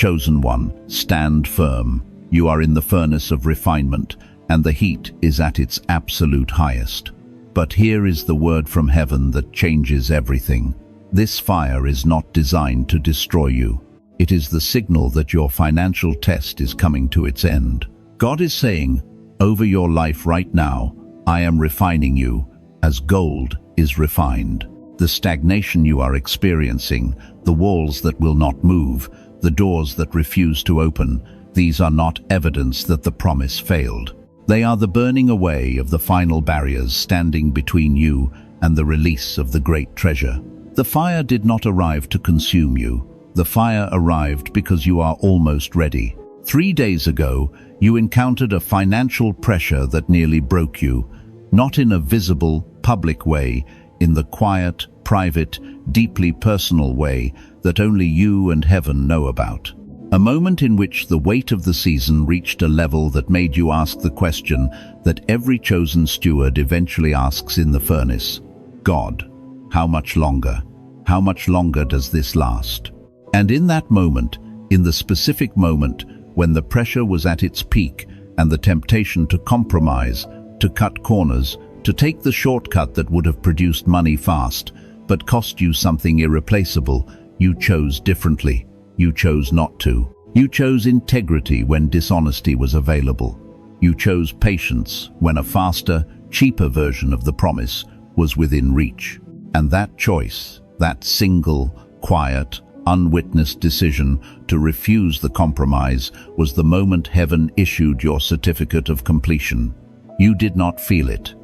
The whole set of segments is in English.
chosen one, stand firm. You are in the furnace of refinement, and the heat is at its absolute highest. But here is the word from heaven that changes everything. This fire is not designed to destroy you. It is the signal that your financial test is coming to its end. God is saying, over your life right now, I am refining you as gold is refined. The stagnation you are experiencing, the walls that will not move, the doors that refuse to open, these are not evidence that the promise failed. They are the burning away of the final barriers standing between you and the release of the great treasure. The fire did not arrive to consume you. The fire arrived because you are almost ready. 3 days ago, you encountered a financial pressure that nearly broke you, not in a visible, public way, in the quiet, private, deeply personal way that only you and heaven know about. A moment in which the weight of the season reached a level that made you ask the question that every chosen steward eventually asks in the furnace. God, how much longer? How much longer does this last? And in that moment, in the specific moment when the pressure was at its peak and the temptation to compromise, to cut corners, to take the shortcut that would have produced money fast, but cost you something irreplaceable, you chose differently. You chose not to. You chose integrity when dishonesty was available. You chose patience when a faster, cheaper version of the promise was within reach. And that choice, that single, quiet, unwitnessed decision to refuse the compromise was the moment heaven issued your certificate of completion. You did not feel it.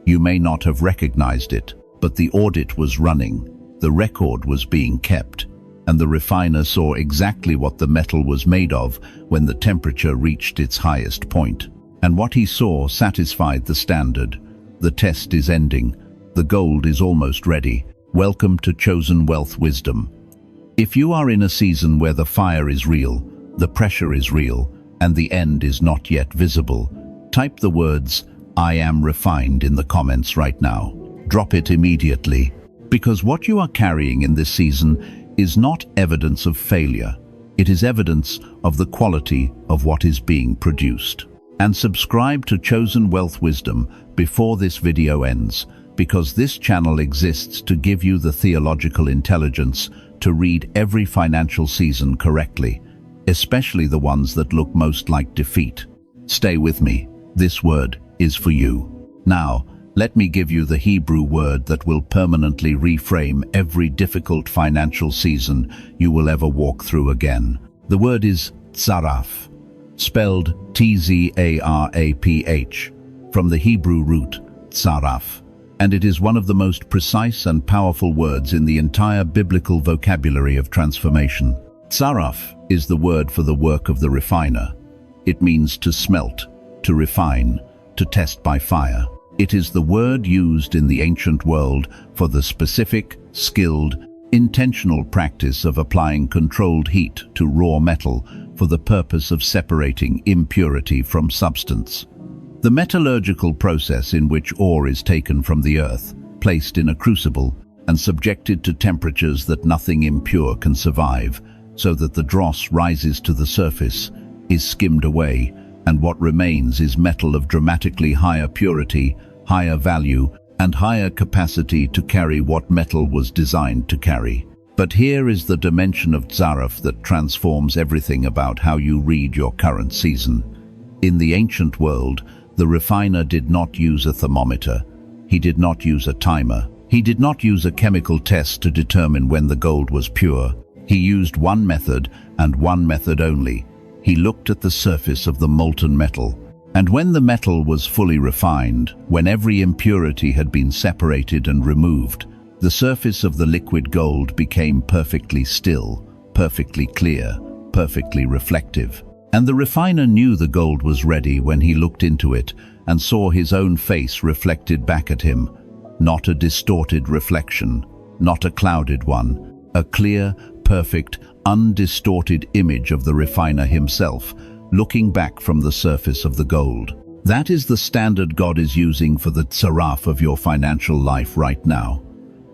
You may not have recognized it, but the audit was running, the record was being kept, and the refiner saw exactly what the metal was made of when the temperature reached its highest point. And what he saw satisfied the standard. The test is ending. The gold is almost ready. Welcome to chosen wealth wisdom. If you are in a season where the fire is real, the pressure is real, and the end is not yet visible, type the words, I am refined in the comments right now. Drop it immediately, because what you are carrying in this season is not evidence of failure. It is evidence of the quality of what is being produced. And subscribe to Chosen Wealth Wisdom before this video ends, because this channel exists to give you the theological intelligence to read every financial season correctly, especially the ones that look most like defeat. Stay with me. This word is for you. Now, let me give you the Hebrew word that will permanently reframe every difficult financial season you will ever walk through again. The word is tzaraph, spelled T-Z-A-R-A-P-H, from the Hebrew root tzaraph, and it is one of the most precise and powerful words in the entire biblical vocabulary of transformation. Tzaraph is the word for the work of the refiner. It means to smelt, to refine, to test by fire. It is the word used in the ancient world for the specific, skilled, intentional practice of applying controlled heat to raw metal for the purpose of separating impurity from substance. The metallurgical process in which ore is taken from the earth, placed in a crucible, and subjected to temperatures that nothing impure can survive, so that the dross rises to the surface, is skimmed away, and what remains is metal of dramatically higher purity, higher value, and higher capacity to carry what metal was designed to carry. But here is the dimension of tzaraph that transforms everything about how you read your current season. In the ancient world, the refiner did not use a thermometer. He did not use a timer. He did not use a chemical test to determine when the gold was pure. He used one method, and one method only. He looked at the surface of the molten metal. And when the metal was fully refined, when every impurity had been separated and removed, the surface of the liquid gold became perfectly still, perfectly clear, perfectly reflective. And the refiner knew the gold was ready when he looked into it and saw his own face reflected back at him. Not a distorted reflection, not a clouded one, a clear, perfect, undistorted image of the refiner himself, looking back from the surface of the gold. That is the standard God is using for the tzaraph of your financial life right now.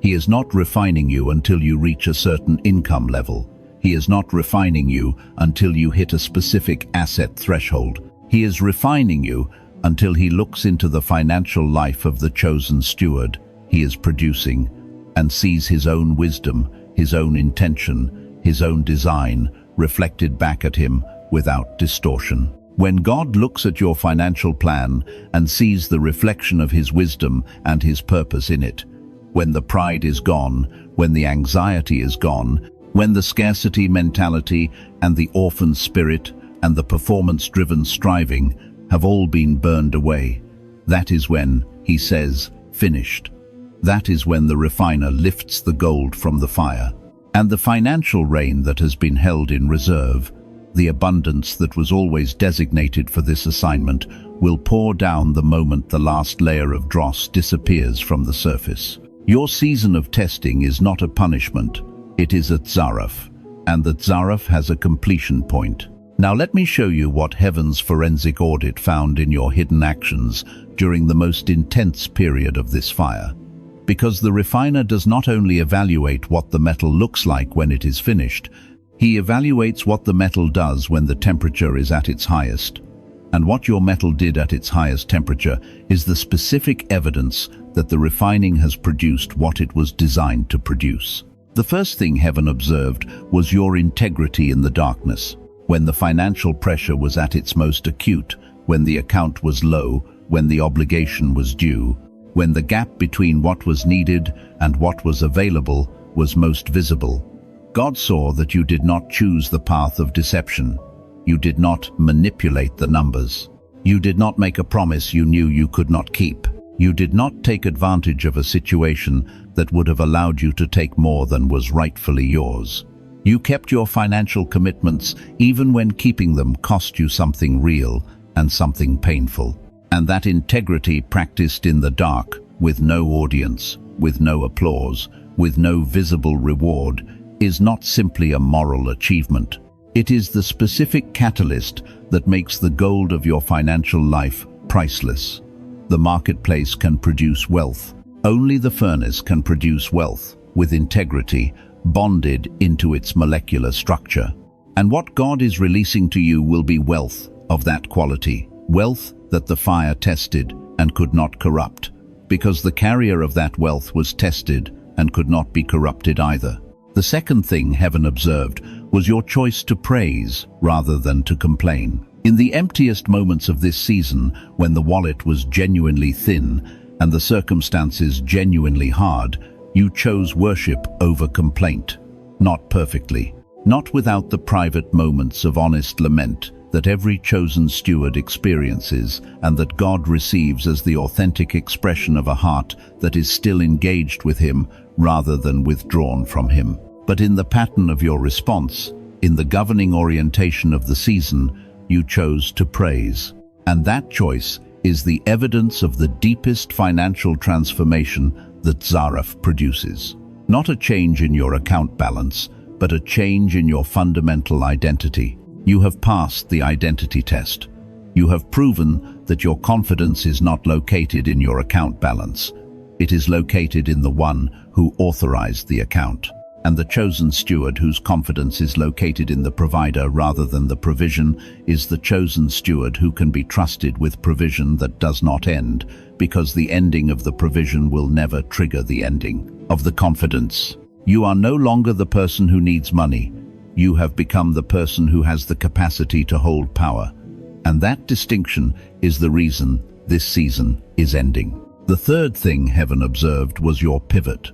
He is not refining you until you reach a certain income level. He is not refining you until you hit a specific asset threshold. He is refining you until he looks into the financial life of the chosen steward he is producing and sees his own wisdom, his own intention, his own design reflected back at him without distortion. When God looks at your financial plan and sees the reflection of his wisdom and his purpose in it, when the pride is gone, when the anxiety is gone, when the scarcity mentality and the orphan spirit and the performance-driven striving have all been burned away, that is when he says, "Finished." That is when the refiner lifts the gold from the fire. And the financial rain that has been held in reserve, the abundance that was always designated for this assignment, will pour down the moment the last layer of dross disappears from the surface. Your season of testing is not a punishment, it is a tzaraf, and the tzaraf has a completion point. Now let me show you what heaven's forensic audit found in your hidden actions during the most intense period of this fire. Because the refiner does not only evaluate what the metal looks like when it is finished, he evaluates what the metal does when the temperature is at its highest. And what your metal did at its highest temperature is the specific evidence that the refining has produced what it was designed to produce. The first thing heaven observed was your integrity in the darkness. When the financial pressure was at its most acute, when the account was low, when the obligation was due, when the gap between what was needed and what was available was most visible, God saw that you did not choose the path of deception. You did not manipulate the numbers. You did not make a promise you knew you could not keep. You did not take advantage of a situation that would have allowed you to take more than was rightfully yours. You kept your financial commitments even when keeping them cost you something real and something painful. And that integrity practiced in the dark, with no audience, with no applause, with no visible reward, is not simply a moral achievement. It is the specific catalyst that makes the gold of your financial life priceless. The marketplace can produce wealth. Only the furnace can produce wealth with integrity bonded into its molecular structure. And what God is releasing to you will be wealth of that quality, wealth that the fire tested and could not corrupt, because the carrier of that wealth was tested and could not be corrupted either. The second thing heaven observed was your choice to praise rather than to complain. In the emptiest moments of this season, when the wallet was genuinely thin and the circumstances genuinely hard, you chose worship over complaint. Not perfectly, not without the private moments of honest lament that every chosen steward experiences and that God receives as the authentic expression of a heart that is still engaged with him rather than withdrawn from him. But in the pattern of your response, in the governing orientation of the season, you chose to praise. And that choice is the evidence of the deepest financial transformation that Zareph produces. Not a change in your account balance, but a change in your fundamental identity. You have passed the identity test. You have proven that your confidence is not located in your account balance. It is located in the one who authorized the account. And the chosen steward whose confidence is located in the provider rather than the provision is the chosen steward who can be trusted with provision that does not end, because the ending of the provision will never trigger the ending of the confidence. You are no longer the person who needs money. You have become the person who has the capacity to hold power. And that distinction is the reason this season is ending. The third thing heaven observed was your pivot.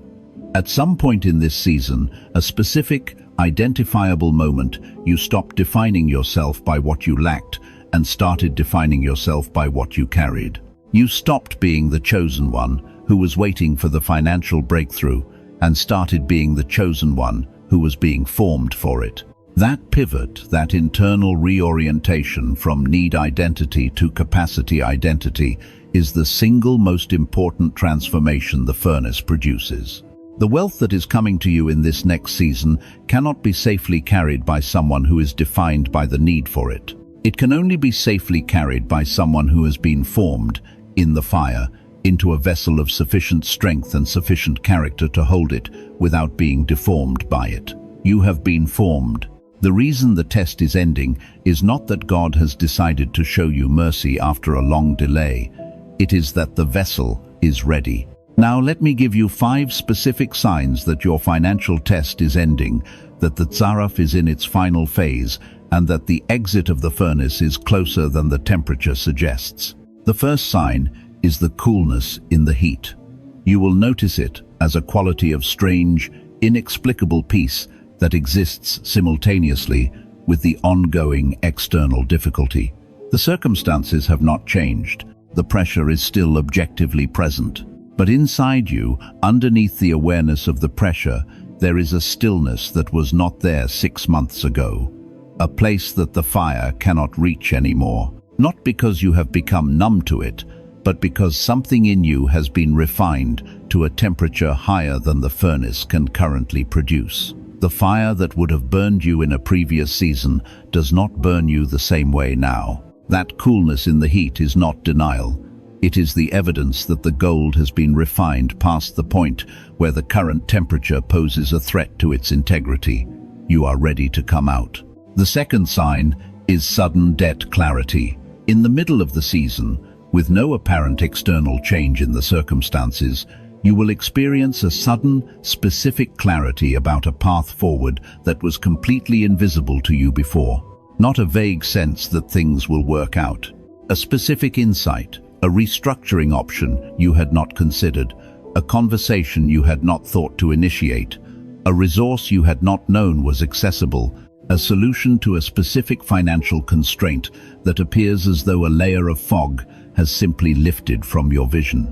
At some point in this season, a specific, identifiable moment, you stopped defining yourself by what you lacked and started defining yourself by what you carried. You stopped being the chosen one who was waiting for the financial breakthrough and started being the chosen one who was being formed for it. That pivot, that internal reorientation from need identity to capacity identity, is the single most important transformation the furnace produces. The wealth that is coming to you in this next season cannot be safely carried by someone who is defined by the need for it. It can only be safely carried by someone who has been formed, in the fire, into a vessel of sufficient strength and sufficient character to hold it without being deformed by it. You have been formed. The reason the test is ending is not that God has decided to show you mercy after a long delay. It is that the vessel is ready. Now let me give you 5 specific signs that your financial test is ending, that the tzaraf is in its final phase, and that the exit of the furnace is closer than the temperature suggests. The first sign is the coolness in the heat. You will notice it as a quality of strange, inexplicable peace that exists simultaneously with the ongoing external difficulty. The circumstances have not changed. The pressure is still objectively present. But inside you, underneath the awareness of the pressure, there is a stillness that was not there 6 months ago. A place that the fire cannot reach anymore. Not because you have become numb to it, but because something in you has been refined to a temperature higher than the furnace can currently produce. The fire that would have burned you in a previous season does not burn you the same way now. That coolness in the heat is not denial. It is the evidence that the gold has been refined past the point where the current temperature poses a threat to its integrity. You are ready to come out. The second sign is sudden debt clarity. In the middle of the season, with no apparent external change in the circumstances, you will experience a sudden, specific clarity about a path forward that was completely invisible to you before. Not a vague sense that things will work out. A specific insight, a restructuring option you had not considered, a conversation you had not thought to initiate, a resource you had not known was accessible, a solution to a specific financial constraint that appears as though a layer of fog has simply lifted from your vision.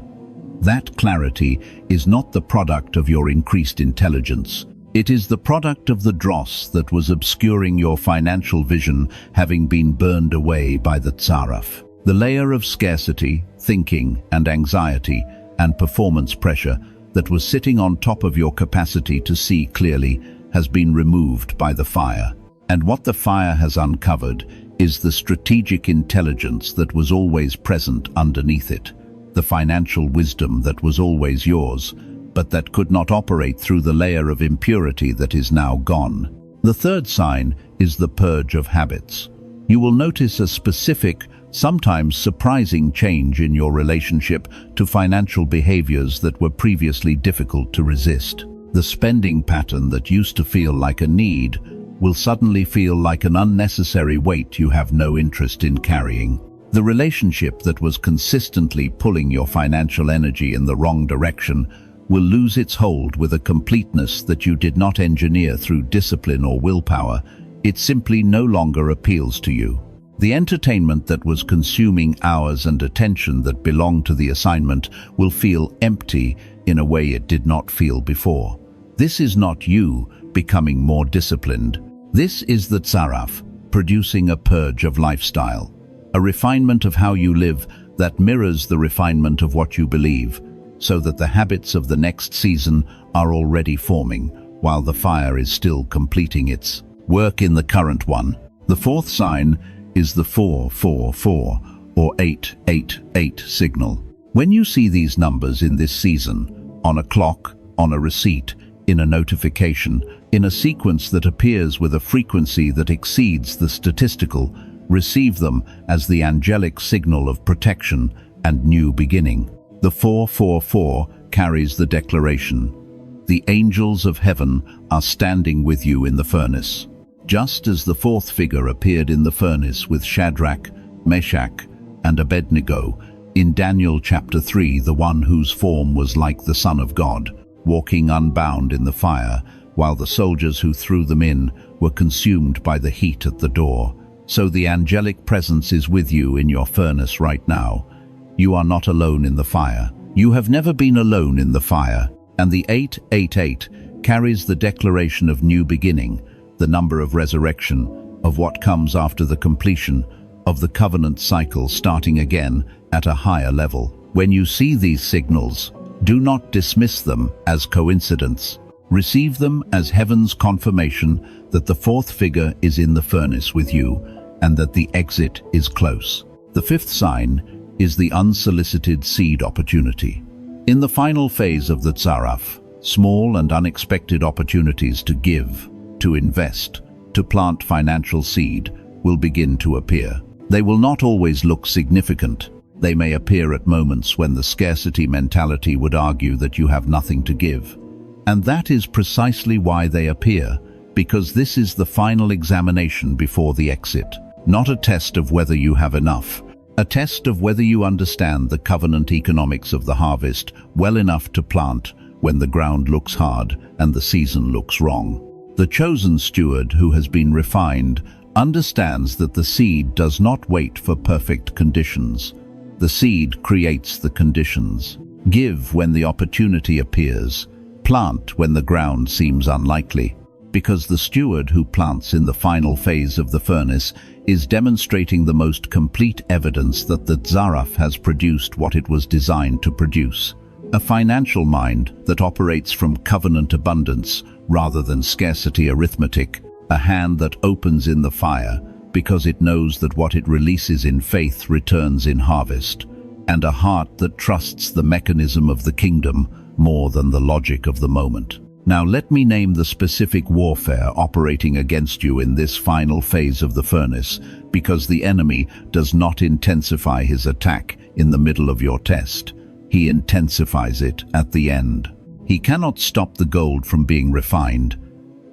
That clarity is not the product of your increased intelligence. It is the product of the dross that was obscuring your financial vision having been burned away by the tzaraf. The layer of scarcity, thinking and anxiety and performance pressure that was sitting on top of your capacity to see clearly has been removed by the fire. And what the fire has uncovered is the strategic intelligence that was always present underneath it, the financial wisdom that was always yours, but that could not operate through the layer of impurity that is now gone. The third sign is the purge of habits. You will notice a specific, sometimes surprising change in your relationship to financial behaviors that were previously difficult to resist. The spending pattern that used to feel like a need will suddenly feel like an unnecessary weight you have no interest in carrying. The relationship that was consistently pulling your financial energy in the wrong direction will lose its hold with a completeness that you did not engineer through discipline or willpower. It simply no longer appeals to you. The entertainment that was consuming hours and attention that belonged to the assignment will feel empty in a way it did not feel before. This is not you becoming more disciplined. This is the tzaraf producing a purge of lifestyle, a refinement of how you live that mirrors the refinement of what you believe, so that the habits of the next season are already forming, while the fire is still completing its work in the current one. The fourth sign is the 444 or 888 signal. When you see these numbers in this season, on a clock, on a receipt, in a notification, in a sequence that appears with a frequency that exceeds the statistical, receive them as the angelic signal of protection and new beginning. The 444 carries the declaration: the angels of heaven are standing with you in the furnace. Just as the fourth figure appeared in the furnace with Shadrach, Meshach, and Abednego, in Daniel chapter 3, the one whose form was like the Son of God, walking unbound in the fire, while the soldiers who threw them in were consumed by the heat at the door. So the angelic presence is with you in your furnace right now. You are not alone in the fire. You have never been alone in the fire. And the 888 carries the declaration of new beginning, the number of resurrection, of what comes after the completion of the covenant cycle starting again at a higher level. When you see these signals, do not dismiss them as coincidence. Receive them as heaven's confirmation that the fourth figure is in the furnace with you and that the exit is close. The fifth sign is the unsolicited seed opportunity. In the final phase of the tzaraf, small and unexpected opportunities to give, to invest, to plant financial seed, will begin to appear. They will not always look significant. They may appear at moments when the scarcity mentality would argue that you have nothing to give. And that is precisely why they appear, because this is the final examination before the exit. Not a test of whether you have enough, a test of whether you understand the covenant economics of the harvest well enough to plant when the ground looks hard and the season looks wrong. The chosen steward who has been refined understands that the seed does not wait for perfect conditions. The seed creates the conditions. Give when the opportunity appears. Plant when the ground seems unlikely. Because the steward who plants in the final phase of the furnace is demonstrating the most complete evidence that the Zaraf has produced what it was designed to produce. A financial mind that operates from covenant abundance rather than scarcity arithmetic. A hand that opens in the fire because it knows that what it releases in faith returns in harvest. And a heart that trusts the mechanism of the kingdom more than the logic of the moment. Now let me name the specific warfare operating against you in this final phase of the furnace, because the enemy does not intensify his attack in the middle of your test. He intensifies it at the end. He cannot stop the gold from being refined.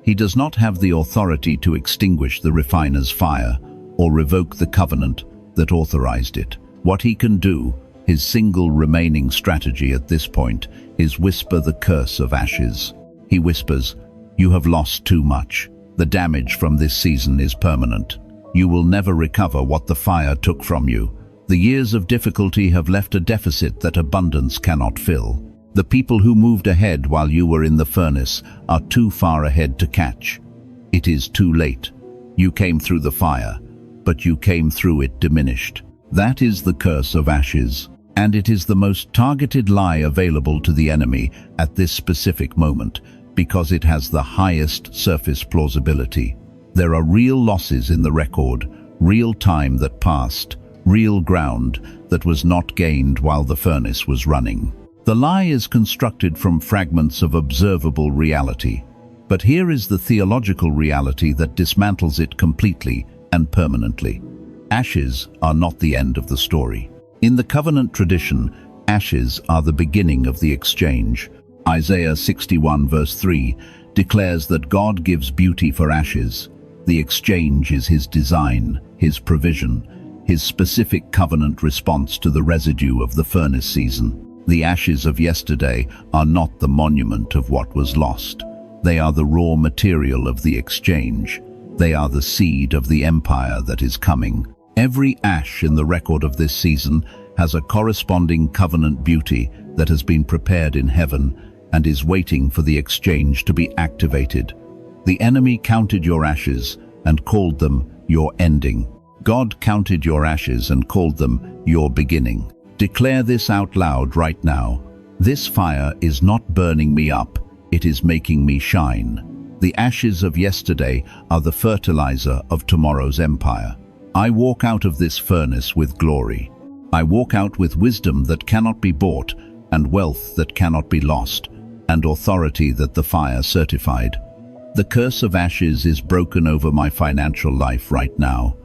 He does not have the authority to extinguish the refiner's fire or revoke the covenant that authorized it. What he can do, his single remaining strategy at this point, is whisper the curse of ashes. He whispers, "You have lost too much. The damage from this season is permanent. You will never recover what the fire took from you. The years of difficulty have left a deficit that abundance cannot fill. The people who moved ahead while you were in the furnace are too far ahead to catch. It is too late. You came through the fire, but you came through it diminished." That is the curse of ashes, and it is the most targeted lie available to the enemy at this specific moment, because it has the highest surface plausibility. There are real losses in the record, real time that passed, real ground that was not gained while the furnace was running. The lie is constructed from fragments of observable reality, but here is the theological reality that dismantles it completely and permanently. Ashes are not the end of the story. In the covenant tradition, ashes are the beginning of the exchange. Isaiah 61 verse 3 declares that God gives beauty for ashes. The exchange is his design, his provision, his specific covenant response to the residue of the furnace season. The ashes of yesterday are not the monument of what was lost. They are the raw material of the exchange. They are the seed of the empire that is coming. Every ash in the record of this season has a corresponding covenant beauty that has been prepared in heaven and is waiting for the exchange to be activated. The enemy counted your ashes and called them your ending. God counted your ashes and called them your beginning. Declare this out loud right now. This fire is not burning me up, it is making me shine. The ashes of yesterday are the fertilizer of tomorrow's empire. I walk out of this furnace with glory. I walk out with wisdom that cannot be bought, and wealth that cannot be lost, and authority that the fire certified. The curse of ashes is broken over my financial life right now.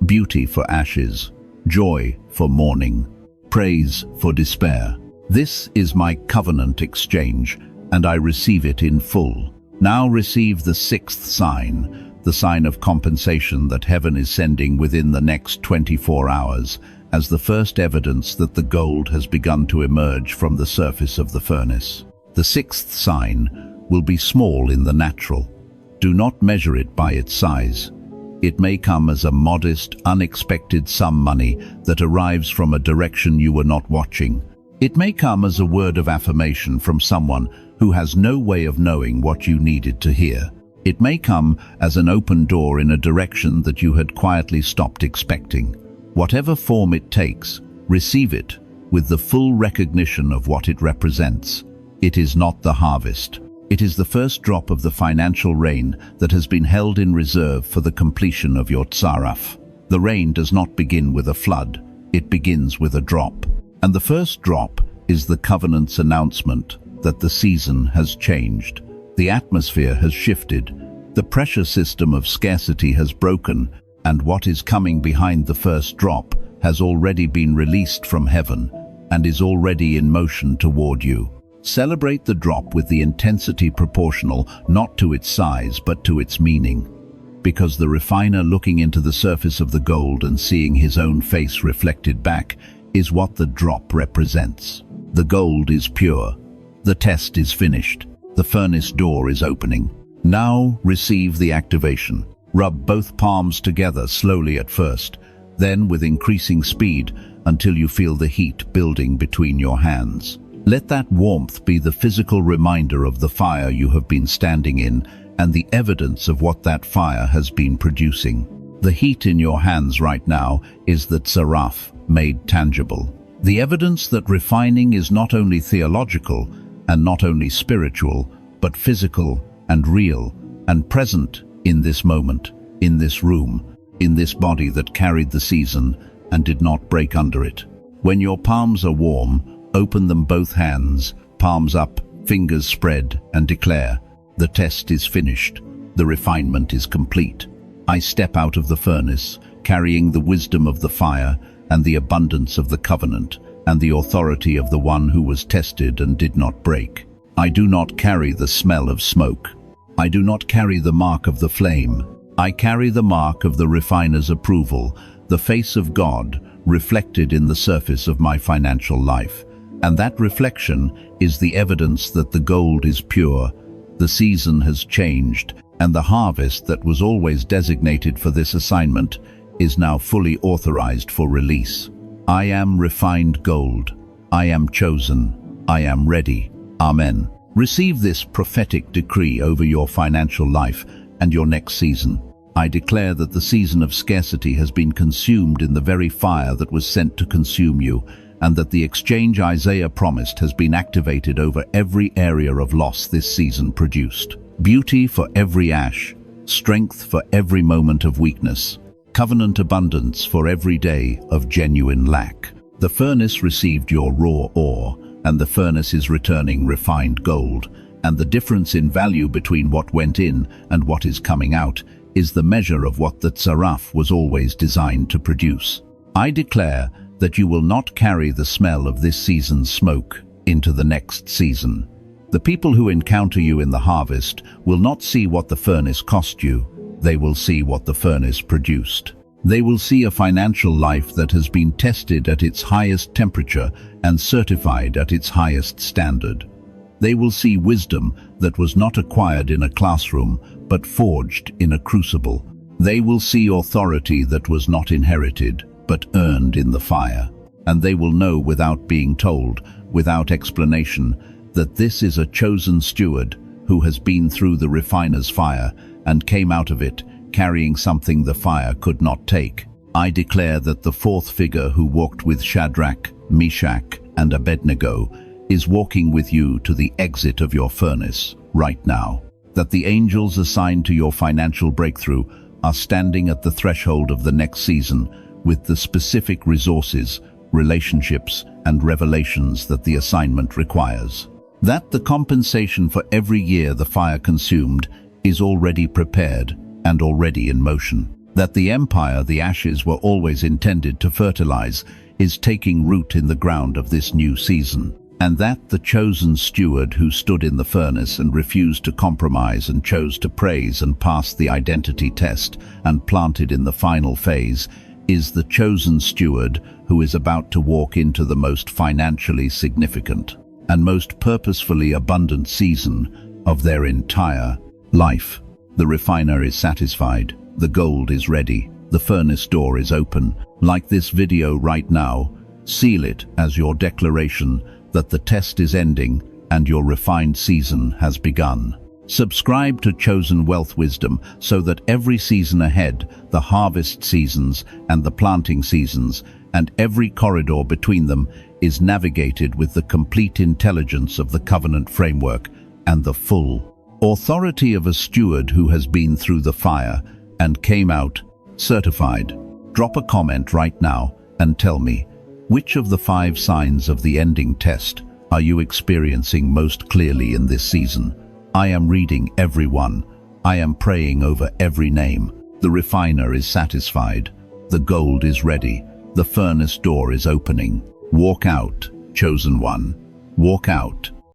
Beauty for ashes, joy for mourning, praise for despair. This is my covenant exchange, and I receive it in full. Now receive the sixth sign, the sign of compensation that heaven is sending within the next 24 hours, as the first evidence that the gold has begun to emerge from the surface of the furnace. The sixth sign will be small in the natural. Do not measure it by its size. It may come as a modest, unexpected sum money that arrives from a direction you were not watching. It may come as a word of affirmation from someone who has no way of knowing what you needed to hear. It may come as an open door in a direction that you had quietly stopped expecting. Whatever form it takes, receive it with the full recognition of what it represents. It is not the harvest. It is the first drop of the financial rain that has been held in reserve for the completion of your tzaraf. The rain does not begin with a flood, it begins with a drop. And the first drop is the covenant's announcement that the season has changed. The atmosphere has shifted. The pressure system of scarcity has broken, and what is coming behind the first drop has already been released from heaven and is already in motion toward you. Celebrate the drop with the intensity proportional not to its size but to its meaning. Because the refiner looking into the surface of the gold and seeing his own face reflected back is what the drop represents. The gold is pure. The test is finished. The furnace door is opening. Now receive the activation. Rub both palms together slowly at first, then with increasing speed until you feel the heat building between your hands. Let that warmth be the physical reminder of the fire you have been standing in and the evidence of what that fire has been producing. The heat in your hands right now is the tzaraf made tangible. The evidence that refining is not only theological and not only spiritual, but physical and real and present in this moment, in this room, in this body that carried the season and did not break under it. When your palms are warm, open them both hands, palms up, fingers spread, and declare, "The test is finished. The refinement is complete. I step out of the furnace, carrying the wisdom of the fire and the abundance of the covenant and the authority of the one who was tested and did not break. I do not carry the smell of smoke. I do not carry the mark of the flame. I carry the mark of the refiner's approval, the face of God reflected in the surface of my financial life. And that reflection is the evidence that the gold is pure, the season has changed, and the harvest that was always designated for this assignment is now fully authorized for release. I am refined gold. I am chosen. I am ready. Amen. Receive this prophetic decree over your financial life and your next season. I declare that the season of scarcity has been consumed in the very fire that was sent to consume you, and that the exchange Isaiah promised has been activated over every area of loss this season produced. Beauty for every ash, strength for every moment of weakness, covenant abundance for every day of genuine lack. The furnace received your raw ore, and the furnace is returning refined gold, and the difference in value between what went in and what is coming out is the measure of what the tzaraf was always designed to produce. I declare that you will not carry the smell of this season's smoke into the next season. The people who encounter you in the harvest will not see what the furnace cost you, they will see what the furnace produced. They will see a financial life that has been tested at its highest temperature and certified at its highest standard. They will see wisdom that was not acquired in a classroom, but forged in a crucible. They will see authority that was not inherited, but earned in the fire. And they will know without being told, without explanation, that this is a chosen steward who has been through the refiner's fire and came out of it carrying something the fire could not take. I declare that the fourth figure who walked with Shadrach, Meshach, and Abednego is walking with you to the exit of your furnace right now. That the angels assigned to your financial breakthrough are standing at the threshold of the next season with the specific resources, relationships, and revelations that the assignment requires. That the compensation for every year the fire consumed is already prepared and already in motion. That the empire the ashes were always intended to fertilize is taking root in the ground of this new season. And that the chosen steward who stood in the furnace and refused to compromise and chose to praise and pass the identity test and planted in the final phase is the chosen steward who is about to walk into the most financially significant and most purposefully abundant season of their entire life. The refiner is satisfied, the gold is ready, the furnace door is open. Like this video right now, seal it as your declaration that the test is ending and your refined season has begun. Subscribe to Chosen Wealth Wisdom so that every season ahead, the harvest seasons and the planting seasons, and every corridor between them is navigated with the complete intelligence of the covenant framework and the full authority of a steward who has been through the fire and came out certified. Drop a comment right now and tell me, which of the 5 signs of the ending test are you experiencing most clearly in this season? I am reading every one. I am praying over every name. The refiner is satisfied. The gold is ready. The furnace door is opening. Walk out, chosen one. Walk out.